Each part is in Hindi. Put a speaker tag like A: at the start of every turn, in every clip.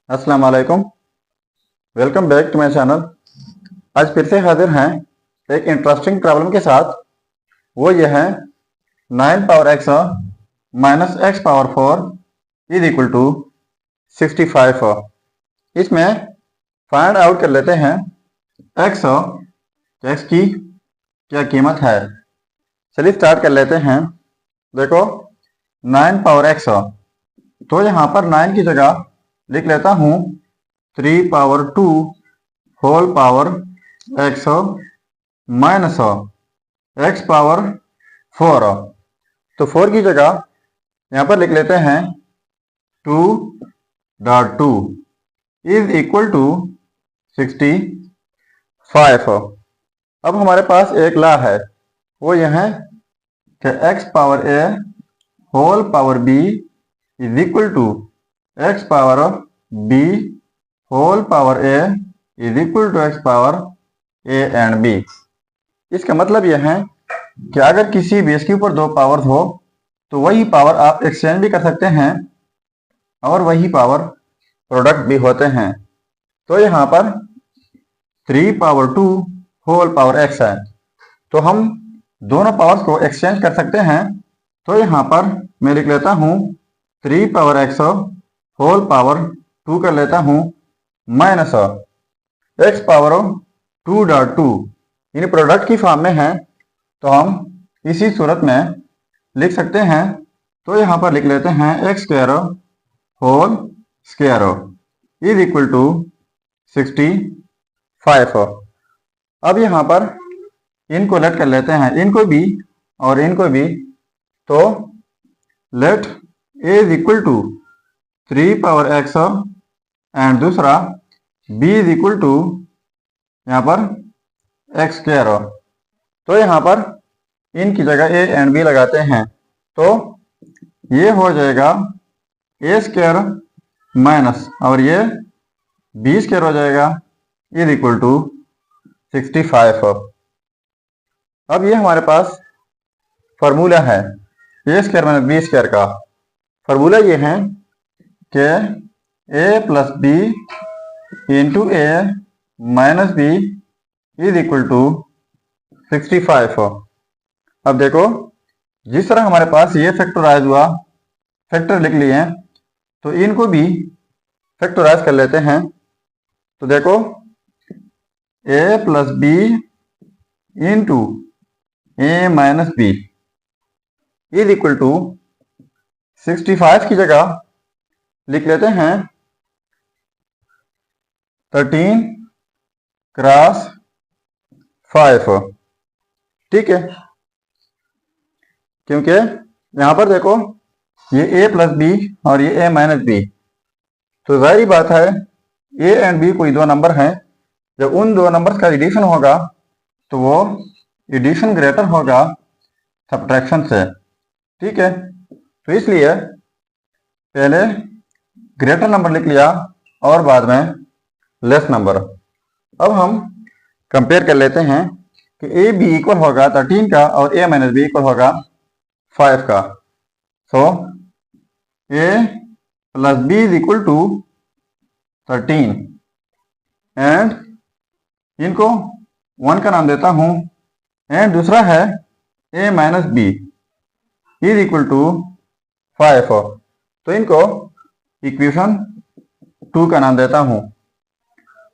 A: अस्सलाम वालेकुम। Welcome back to my channel. आज फिर से हाजिर हैं एक इंटरेस्टिंग प्रॉब्लम के साथ। वो ये है 9 power x minus x power 4 is equal to 65। इसमें फाइंड आउट कर लेते हैं एक्स एक्स की क्या कीमत है। चलिए स्टार्ट कर लेते हैं। देखो 9 पावर एक्स, तो यहाँ पर 9 की जगह लिख लेता हूँ 3 power 2 whole power x minus x power 4। तो 4 की जगह यहाँ पर लिख लेते हैं 2.2 इज इक्वल टू 65। अब हमारे पास एक लॉ है, वो यह है कि x power a whole power b is equal to x power b whole power a is equal to x power a and b. इसका मतलब यह है कि अगर किसी बेस के ऊपर दो पावर्स हो तो वही पावर आप एक्सचेंज भी कर सकते हैं और वही पावर प्रोडक्ट भी होते हैं। तो यहाँ पर 3 पावर 2 होल पावर एक्स है, तो हम दोनों पावर्स को एक्सचेंज कर सकते हैं। तो यहाँ पर मैं लिख लेता हूँ 3 पावर एक्स होल पावर 2 कर लेता हूँ माइनस एक्स पावर 2.2। इन प्रोडक्ट की फॉर्म में है, तो हम इसी सूरत में लिख सकते हैं। तो यहाँ पर लिख लेते हैं x square whole square is equal to 65। अब यहाँ पर इनको लेट कर लेते हैं, इनको भी और इनको भी। तो let a is equal to 3 power x and दूसरा b इज इक्वल टू यहाँ पर एक्स स्क्वायर। तो यहाँ पर इनकी जगह a एंड b लगाते हैं, तो ये हो जाएगा a स्क्वायर माइनस और ये b स्क्वायर हो जाएगा इज इक्वल टू 65। अब ये हमारे पास फार्मूला है a square minus b square का। फार्मूला ये है कि a plus b into a minus b is equal to 65। अब देखो, जिस तरह हमारे पास ये फैक्टराइज हुआ, फैक्टर लिख लिए, तो इनको भी फैक्टराइज कर लेते हैं। तो देखो a plus b into a minus b is equal to 65 की जगह लिख लेते हैं 13 क्रॉस 5। ठीक है, क्योंकि यहां पर देखो ये a प्लस बी और ये a माइनस बी, तो जाहिर बात है a एंड b कोई दो नंबर हैं। जब उन दो नंबर्स का एडिशन होगा तो वो एडिशन ग्रेटर होगा सब्ट्रैक्शन से। ठीक है, तो इसलिए पहले ग्रेटर नंबर लिख लिया और बाद में लेस नंबर। अब हम कंपेयर कर लेते हैं कि ए बी इक्वल होगा 13 का और a माइनस बी इक्वल होगा 5 का। So a plus b is equal to 13 and इनको 1 का नाम देता हूं, एंड दूसरा है a minus b is equal to 5। तो इनको इक्वेशन 2 का नाम देता हूं।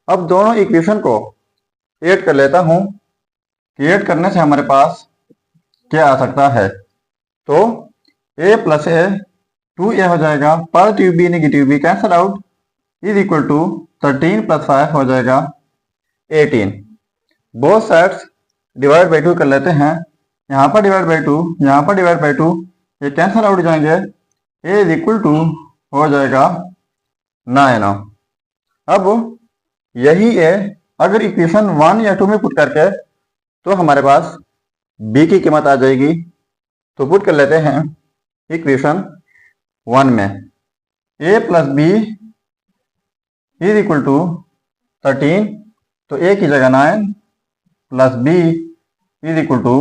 A: अब दोनों इक्वेशन को ऐड कर लेता हूं कि ऐड करने से हमारे पास क्या आ सकता है। तो a प्लस ए 2a हो जाएगा, positive b negative b cancel out is equal to 13 plus 5 हो जाएगा 18। बोथ साइड्स डिवाइड बाई 2 कर लेते हैं। यहाँ पर डिवाइड बाई 2, यहाँ पर डिवाइड बाई 2, ये कैंसल आउट जाएंगे, a इज इक्वल टू हो जाएगा 9। अब यही है, अगर इक्वेशन 1 या 2 में पुट करके तो हमारे पास b की कीमत आ जाएगी। तो पुट कर लेते हैं इक्वेशन 1 में a plus b is equal to 13, तो a की जगह 9 plus b is equal to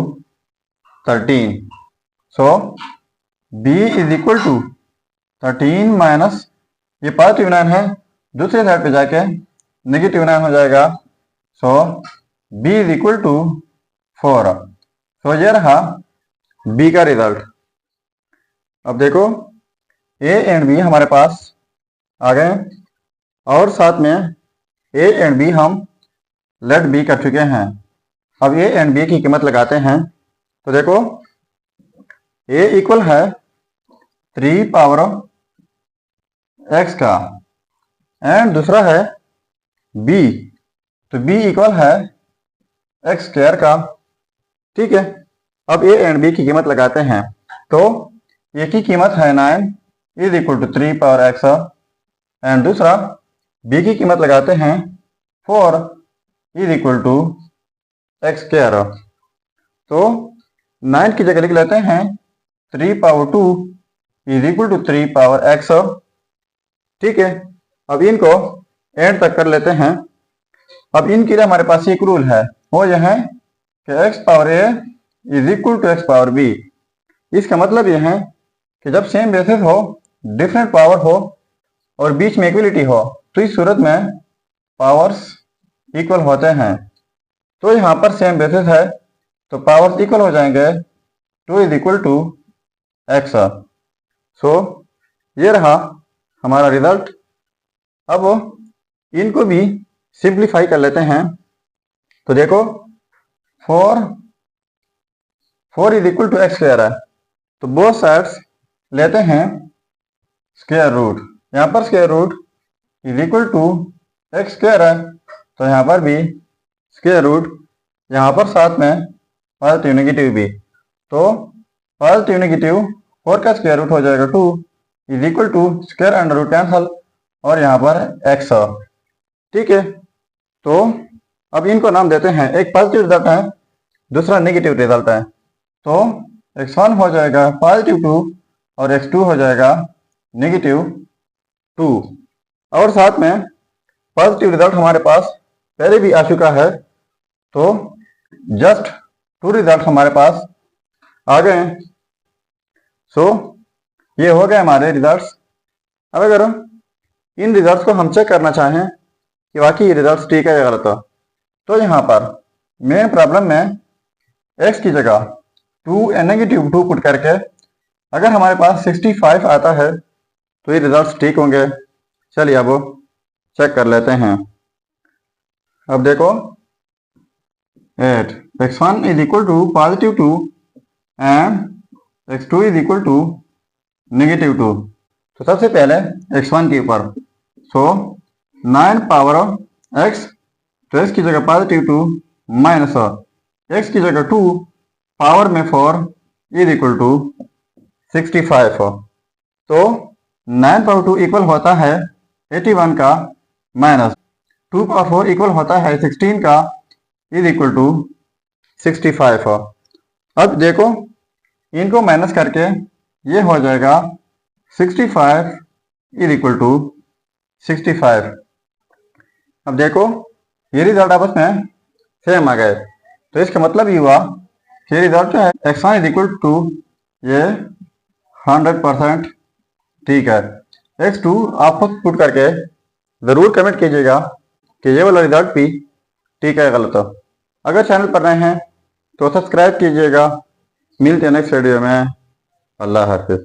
A: 13। So b is equal to 13 minus ये पॉजिटिव 9 है, दूसरी साइड पे जाके -9 हो जाएगा। So b is equal to 4। So ये रहा b का रिजल्ट। अब देखो a एंड b हमारे पास आ गए और साथ में a एंड b हम लेट b कर चुके हैं। अब a एंड b की कीमत लगाते हैं। तो देखो a इक्वल है 3 पावर x का एंड दूसरा है b, तो b इक्वल है x स्क्वायर का। ठीक है, अब a एंड b की कीमत लगाते हैं। तो a की कीमत है 9 is equal to 3 power x and दूसरा b की कीमत लगाते हैं 4 is equal to x square. तो 9 की जगह लिख लेते हैं 3 power 2 is equal to 3 power x। ठीक है, अब इनको एंड तक कर लेते हैं। अब इनके लिए हमारे पास एक रूल है, वो यह है कि x power a is equal to x power b। इसका मतलब यह है कि जब सेम बेसिस हो, डिफरेंट पावर हो और बीच में इक्वलिटी हो, तो इस सूरत में पावर्स इक्वल होते हैं। तो यहाँ पर सेम बेसिस है तो पावर्स इक्वल हो जाएंगे। 2 इज इक्वल टू x। सो ये रहा हमारा रिजल्ट। अब इनको भी सिंप्लीफाई कर लेते हैं। तो देखो 4 is equal to x square है, तो बोथ साइड्स लेते हैं स्क्वायर रूट। यहाँ पर square root is equal to x square है, तो यहाँ पर भी स्क्वायर रूट, यहाँ पर साथ में पॉजिटिव नेगेटिव भी, तो पॉजिटिव नेगेटिव 4 का स्क्वायर रूट हो जाएगा 2 is equal to square under root cancel और यहाँ पर x। ठीक है, तो अब इनको नाम देते हैं, एक पॉजिटिव रिजल्ट है, दूसरा नेगेटिव रिजल्ट है। तो x1 हो जाएगा पॉजिटिव 2 और x2 हो जाएगा नेगेटिव 2। और साथ में पॉजिटिव रिजल्ट हमारे पास पहले भी आ चुका है, तो जस्ट 2 रिजल्ट हमारे पास आ गए। सो ये हो गए हमारे रिजल्ट्स। अब अगर इन रिजल्ट्स को हम चेक करना चाहें कि वाकई ये रिजल्ट्स ठीक है या गलत है, तो यहाँ पर मेन प्रॉब्लम में x की जगह 2 एंड नेगेटिव 2 पुट करके अगर हमारे पास 65 आता है तो ये रिजल्ट्स ठीक होंगे। चलिए अब चेक कर लेते हैं। अब देखो 8 x1 is equal to positive 2 and x2 is equal to negative 2। तो सबसे पहले x1 के ऊपर, सो 9 पावर x, तो x की जगह पॉजिटिव 2 माइनस x की जगह 2 पावर में 4 इज इक्वल टू 65। तो 9 पावर 2 इक्वल होता है 81 का, माइनस 2 पावर 4 इक्वल होता है 16 का इज इक्वल टू 65। अब देखो इनको माइनस करके ये हो जाएगा 65 इज इक्वल टू 65। अब देखो ये रिजल्ट आपस में सेम आ गए, तो इसका मतलब ये हुआ कि रिजल्ट जो है x1 इज इक्वल टू ये 100% ठीक है। x2 आप खुद पुट करके ज़रूर कमेंट कीजिएगा कि ये वाला रिजल्ट भी ठीक है गलत हो। अगर चैनल पर नए हैं तो सब्सक्राइब कीजिएगा। मिलते हैं नेक्स्ट वीडियो में। अल्लाह हाफिज़।